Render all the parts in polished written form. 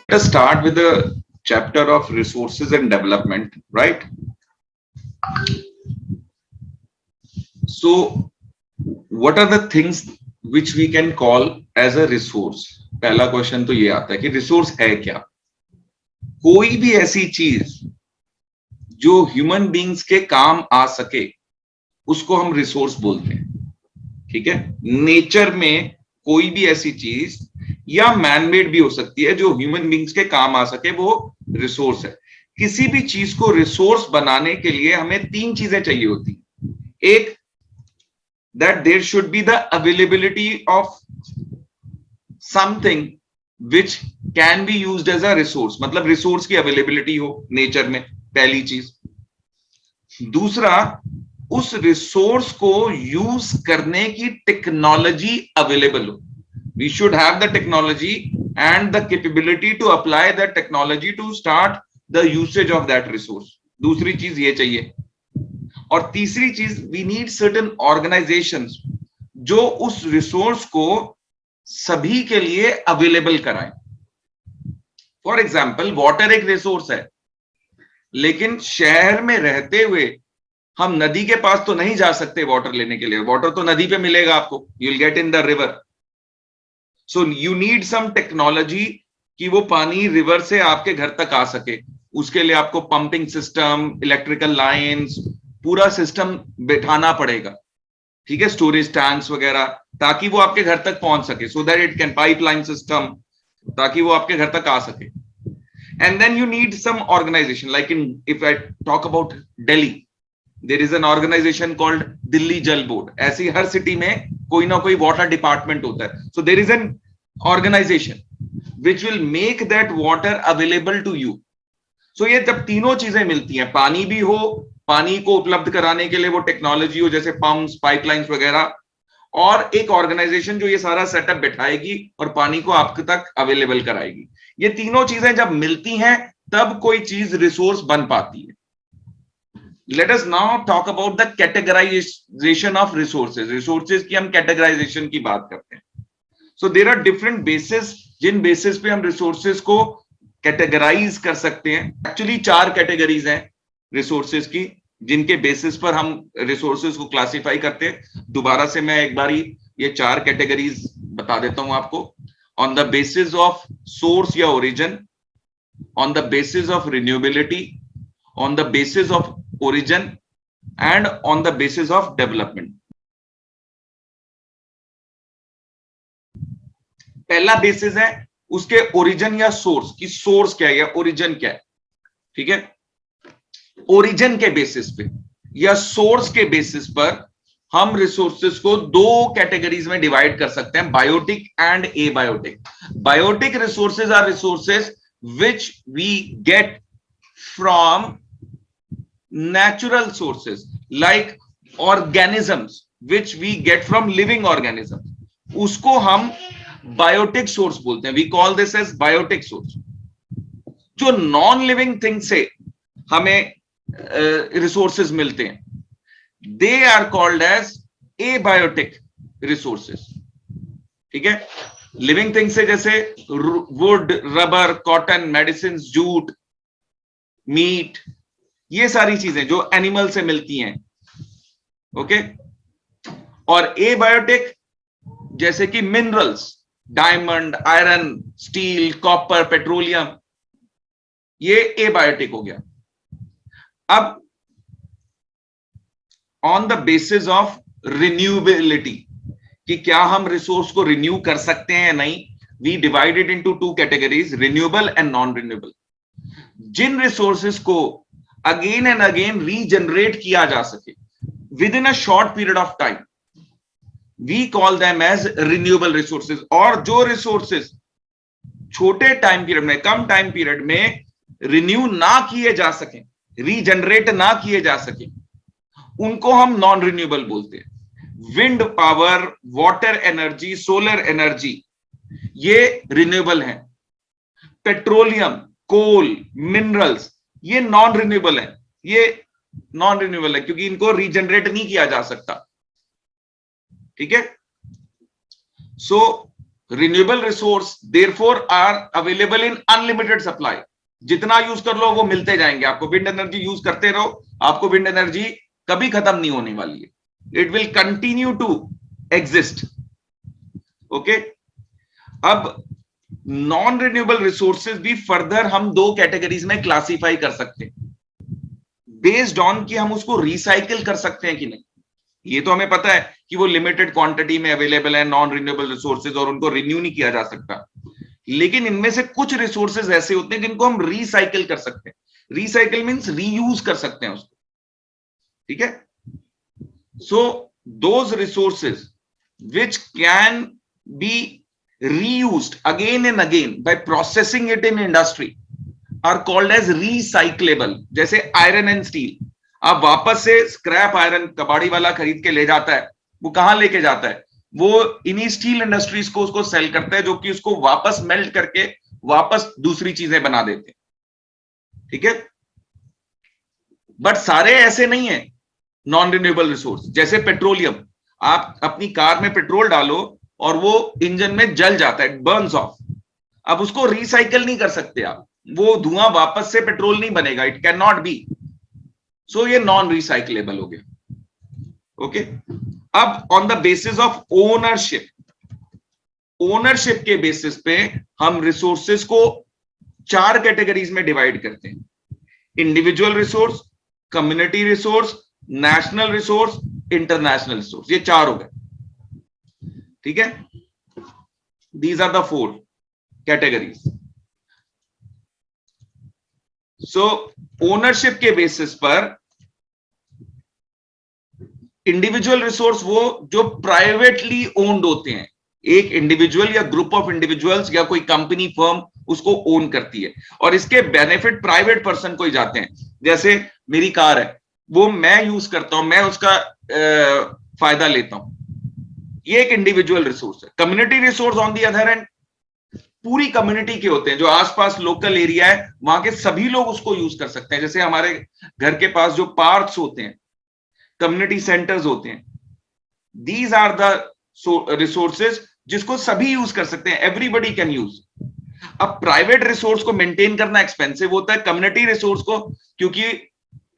Let us start with the chapter of resources and development, right? So, what are the things which we can call as a resource? पहला question तो ये आता है कि resource है क्या? कोई भी ऐसी चीज जो ह्यूमन बींग्स के काम आ सके उसको हम रिसोर्स बोलते हैं. ठीक है, नेचर में कोई भी ऐसी चीज या मैनमेड भी हो सकती है जो ह्यूमन बींग्स के काम आ सके, वो रिसोर्स है. किसी भी चीज को रिसोर्स बनाने के लिए हमें तीन चीजें चाहिए होती हैं. एक, that there should be the availability of something which can be used as a resource, मतलब रिसोर्स की अवेलेबिलिटी हो नेचर में, पहली चीज. दूसरा, उस रिसोर्स को यूज करने की टेक्नोलॉजी अवेलेबल हो. We should have the technology and the capability to apply the technology to start the usage of that resource. दूसरी चीज ये चाहिए. और तीसरी चीज, वी नीड सर्टेन ऑर्गेनाइजेशंस जो उस रिसोर्स को सभी के लिए अवेलेबल कराएं. फॉर एग्जाम्पल, वाटर एक रिसोर्स है, लेकिन शहर में रहते हुए हम नदी के पास तो नहीं जा सकते वाटर लेने के लिए. वाटर तो नदी पे मिलेगा आपको, you will get in the river. So you need some technology कि वो पानी रिवर से आपके घर तक आ सके. उसके लिए आपको पंपिंग सिस्टम, इलेक्ट्रिकल लाइंस, पूरा सिस्टम बैठाना पड़ेगा. ठीक है, स्टोरेज टैंक्स वगैरह, ताकि वो आपके घर तक पहुंच सके, so that it can pipeline system, ताकि वो आपके घर तक आ सके. And then you need some organisation, like in if I talk about Delhi, there is an organisation called Delhi Jal Board. ऐसी हर सिटी में कोई ना कोई वाटर डिपार्टमेंट होता है. So there is an organisation which will make that water available to you. So ये जब तीनों चीजें मिलती हैं, पानी भी हो, पानी को उपलब्ध कराने के लिए वो टेक्नोलॉजी हो जैसे पंप्स, पाइपलाइंस वगैरह, और एक ऑर्गेनाइजेशन जो ये सारा सेटअप बैठाएगी और पानी को आपके तक अवेलेबल कराएगी. ये तीनों चीजें जब मिलती हैं तब कोई चीज रिसोर्स बन पाती है. Let us now talk about the categorisation of resources. Resources की हम कैटेगराइजेशन की बात करते हैं. So there are different basis जिन बेसिस पे हम रिसोर्सेज को कैटेगराइज कर सकते हैं. एक्चुअली 4 कैटेगरीज हैं रिसोर्सेज की, जिनके बेसिस पर हम रिसोर्सेज को क्लासिफाई करते हैं. दोबारा से मैं एक बारी ये 4 कैटेगरीज बता देता हूं आपको. On the basis of source या origin, on the basis of renewability, on the basis of origin and on the basis of development. पहला बेसिस है उसके ओरिजिन या सोर्स की. सोर्स क्या है या ओरिजिन क्या है? ठीक है, ओरिजिन के बेसिस पे या सोर्स के बेसिस पर हम रिसोर्सेज को 2 कैटेगरीज में डिवाइड कर सकते हैं, biotic and abiotic. Biotic resources are resources which we get from natural sources like organisms which we get from living organisms. उसको हम बायोटिक सोर्स बोलते हैं. We call this as biotic source. जो non living thing से हमें resources मिलते हैं, they are called as abiotic resources. ठीक है, लिविंग थिंग से जैसे wood, rubber, cotton, medicine, jute, meat, ये सारी चीजें जो एनिमल से मिलती हैं. ओके, और एबायोटिक जैसे कि minerals, diamond, iron, steel, copper, petroleum, ये एबायोटिक हो गया. अब on the basis of renewability कि क्या हम रिसोर्स को रिन्यू कर सकते हैं या नहीं, we divided into 2 categories, renewable and non renewable. जिन रिसोर्सेस को अगेन एंड अगेन रीजनरेट किया जा सके within a short period of time, we call them as renewable resources. और जो रिसोर्सेज छोटे टाइम पीरियड में, कम टाइम पीरियड में रिन्यू ना किए जा सके, रीजनरेट ना किए जा सके, उनको हम नॉन रिन्यूएबल बोलते हैं. Wind power, water energy, solar energy, ये रिन्यूएबल हैं. पेट्रोलियम, कोल, मिनरल्स, ये नॉन रिन्यूएबल है. ये नॉन रिन्यूएबल है क्योंकि इनको रीजनरेट नहीं किया जा सकता. ठीक है, so renewable resource therefore are available in unlimited supply. जितना यूज कर लो वो मिलते जाएंगे आपको। विंड एनर्जी यूज करते रहो, आपको विंड एनर्जी कभी खत्म नहीं होने वाली है। It will continue to exist. Okay, अब नॉन रिन्यूएबल रिसोर्सेज भी फर्दर हम दो कैटेगरीज में क्लासिफाई कर सकते हैं, बेस्ड ऑन कि हम उसको रिसाइकिल कर सकते हैं कि नहीं। ये तो हमें पता है कि वो लिमिटेड क्वांटिटी में अवेलेबल है नॉन रिन्यूएबल रिसोर्सेज, और उनको रिन्यू नहीं किया जा सकता। लेकिन इनमें से कुछ रिसोर्सेज ऐसे होते हैं जिनको हम रिसाइकिल कर सकते हैं। रिसाइकिल मींस रीयूज कर सकते हैं उसको, ठीक है। So those resources which can B reused again and again by processing it in industry are called as recyclable। जैसे आयरन एंड स्टील, आप वापस से स्क्रैप आयरन कबाड़ी वाला खरीद के ले जाता है, वो कहां लेके जाता है? वो इन्हीं स्टील इंडस्ट्रीज को उसको सेल करता है, जो कि उसको वापस मेल्ट करके वापस दूसरी चीजें बना देते हैं, ठीक है। बट सारे ऐसे नहीं है नॉन रिन्यूएबल रिसोर्स। जैसे पेट्रोलियम, आप अपनी कार में पेट्रोल डालो और वो इंजन में जल जाता है, बर्न्स ऑफ। अब उसको रिसाइकल नहीं कर सकते आप, वो धुआं वापस से पेट्रोल नहीं बनेगा, इट कैन नॉट बी। सो ये नॉन रिसाइकलेबल हो गया। ओके, अब on the basis of ownership, ownership के बेसिस पे हम रिसोर्सेज को चार कैटेगरीज में डिवाइड करते हैं: individual resource, community resource, national resource, international resource. ये चार हो गए, ठीक है। These are the four categories. So ownership के बेसिस पर इंडिविजुअल रिसोर्स वो जो प्राइवेटली ओन्ड होते हैं, एक इंडिविजुअल या ग्रुप ऑफ इंडिविजुअल्स या कोई कंपनी फर्म उसको ओन करती है, और इसके बेनिफिट प्राइवेट पर्सन को ही जाते हैं। जैसे मेरी कार है, वो मैं यूज करता हूं, मैं उसका फायदा लेता हूं, ये एक इंडिविजुअल रिसोर्स है। Community resource on the other hand पूरी कम्युनिटी के होते हैं, जो आसपास लोकल एरिया है वहां के सभी लोग उसको यूज कर सकते हैं। जैसे हमारे घर के पास जो पार्क्स होते हैं, कम्युनिटी सेंटर्स होते हैं, दीज आर द रिसोर्सेज जिसको सभी यूज कर सकते हैं, एवरीबडी कैन यूज। अब प्राइवेट रिसोर्स को मेंटेन करना एक्सपेंसिव होता है, कम्युनिटी रिसोर्स को, क्योंकि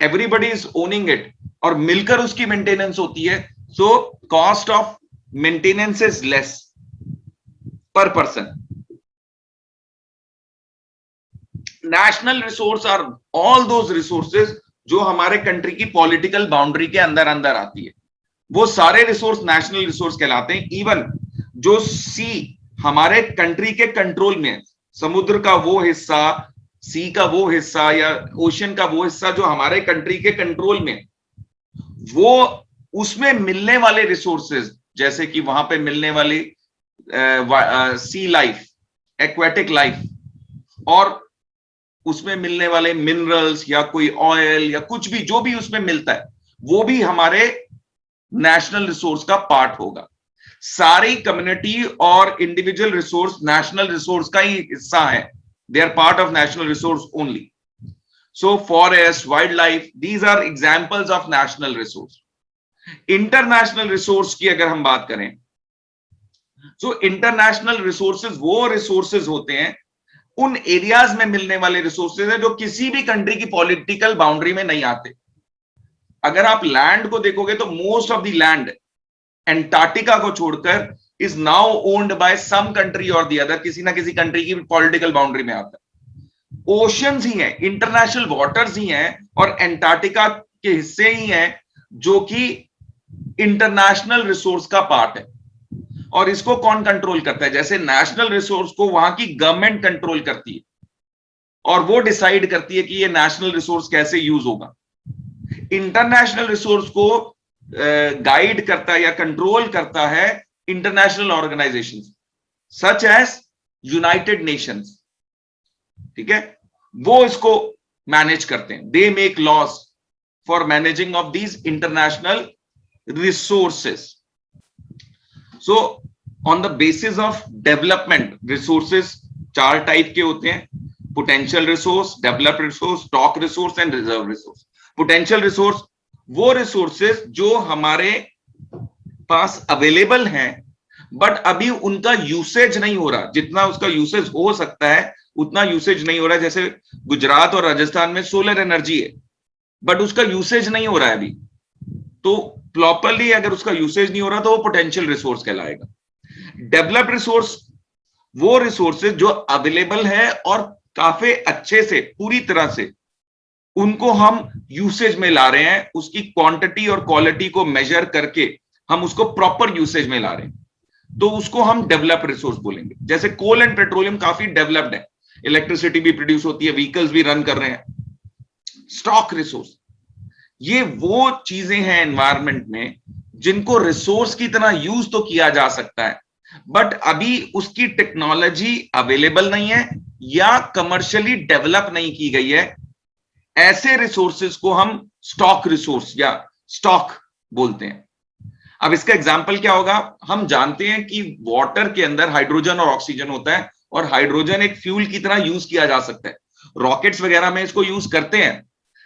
एवरीबडी इज ओनिंग इट और मिलकर उसकी मेंटेनेंस होती है, so cost of maintenance is less per person. National resource are all those resources जो हमारे कंट्री की पॉलिटिकल बाउंड्री के अंदर अंदर आती है, वो सारे रिसोर्स नेशनल रिसोर्स कहलाते हैं। इवन जो सी हमारे कंट्री के कंट्रोल में है, समुद्र का वो हिस्सा, सी का वो हिस्सा या ओशन का वो हिस्सा जो हमारे कंट्री के कंट्रोल में, वो उसमें मिलने वाले रिसोर्सेज, जैसे कि वहां पे मिलने वाली सी लाइफ, एक्वेटिक लाइफ, और उसमें मिलने वाले मिनरल्स या कोई ऑयल या कुछ भी जो भी उसमें मिलता है, वो भी हमारे नेशनल रिसोर्स का पार्ट होगा। सारी कम्युनिटी और इंडिविजुअल रिसोर्स नेशनल रिसोर्स का ही हिस्सा है, they are part of national resource only. So forest, wildlife, these are examples of national resource. International resource की अगर हम बात करें, सो इंटरनेशनल रिसोर्सेज वो रिसोर्सेज होते हैं, उन एरियाज में मिलने वाले रिसोर्सेज हैं जो किसी भी कंट्री की पॉलिटिकल बाउंड्री में नहीं आते। अगर आप लैंड को देखोगे तो most of the land Antarctica को छोड़कर is now owned by some country और द अदर, किसी ना किसी कंट्री की पॉलिटिकल बाउंड्री में आता है। ओशंस ही हैं, इंटरनेशनल वाटर्स ही हैं, और एंटार्क्टिका के हिस्से ही हैं जो कि इंटरनेशनल रिसोर्स का पार्ट है। और इसको कौन कंट्रोल करता है? जैसे नेशनल रिसोर्स को वहां की गवर्नमेंट कंट्रोल करती है और वो डिसाइड करती है कि ये नेशनल रिसोर्स कैसे यूज होगा। इंटरनेशनल रिसोर्स को गाइड करता है या कंट्रोल करता है international organisations such as United Nations, ठीक है। वो इसको मैनेज करते हैं, they make laws for managing of these international resources. So on the basis of development, resources चार टाइप के होते हैं: potential resource, developed resource, stock resource and reserve resource. Potential resource वो रिसोर्सेस जो हमारे पास अवेलेबल हैं बट अभी उनका यूसेज नहीं हो रहा, जितना उसका यूसेज हो सकता है उतना यूसेज नहीं हो रहा है। जैसे गुजरात और राजस्थान में सोलर एनर्जी है, बट उसका यूसेज नहीं हो रहा है अभी, तो प्रॉपरली अगर उसका यूसेज नहीं हो रहा तो वो पोटेंशियल रिसोर्स कहलाएगा। डेवलप्ड रिसोर्स वो रिसोर्सेज जो अवेलेबल है और काफी अच्छे से पूरी तरह से उनको हम यूसेज में ला रहे हैं, उसकी क्वांटिटी और क्वालिटी को मेजर करके हम उसको प्रॉपर यूसेज में ला रहे हैं, तो उसको हम डेवलप्ड रिसोर्स बोलेंगे। जैसे कोल एंड पेट्रोलियम काफी डेवलप्ड है, इलेक्ट्रिसिटी भी प्रोड्यूस होती है, व्हीकल्स भी रन कर रहे हैं। स्टॉक रिसोर्स ये वो चीजें हैं एनवायरमेंट में जिनको रिसोर्स की तरह यूज तो किया जा सकता है, बट अभी उसकी टेक्नोलॉजी अवेलेबल नहीं है या कमर्शियली डेवलप नहीं की गई है। ऐसे रिसोर्सेज को हम स्टॉक रिसोर्स या स्टॉक बोलते हैं। अब इसका एग्जांपल क्या होगा, हम जानते हैं कि वाटर के अंदर हाइड्रोजन और ऑक्सीजन होता है, और हाइड्रोजन एक फ्यूल की तरह यूज किया जा सकता है, रॉकेट्स वगैरह में इसको यूज करते हैं,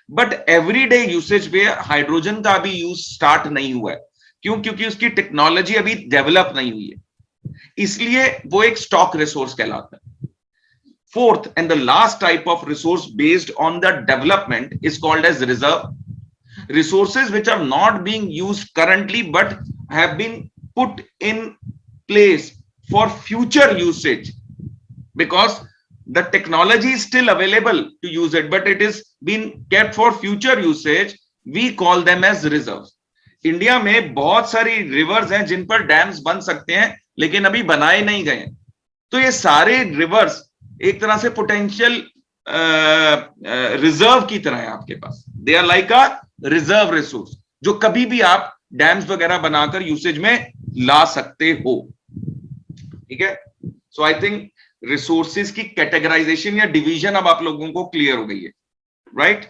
बट एवरीडे यूसेज पे हाइड्रोजन का अभी यूज स्टार्ट नहीं हुआ है। क्यों? क्योंकि उसकी टेक्नोलॉजी अभी डेवलप नहीं हुई है, इसलिए वो एक स्टॉक रिसोर्स कहलाता है। Fourth and the last type of resource based on the development is called as reserve. Resources which are not being used currently but have been put in place for future usage, because the technology is still available to use it, but it is been kept for future usage. We call them as reserves. India में बहुत सारी reverse हैं जिन पर dams बन सकते हैं, लेकिन अभी बनाए नहीं गए, तो ये सारे रिवर्स एक तरह से पोटेंशियल रिजर्व की तरह है आपके पास। They are like a reserve resource जो कभी भी आप डैम्स वगैरह बनाकर यूसेज में ला सकते हो। ठीक है, सो आई थिंक रिसोर्सेज की कैटेगराइजेशन या डिवीजन अब आप लोगों को क्लियर हो गई है, राइट?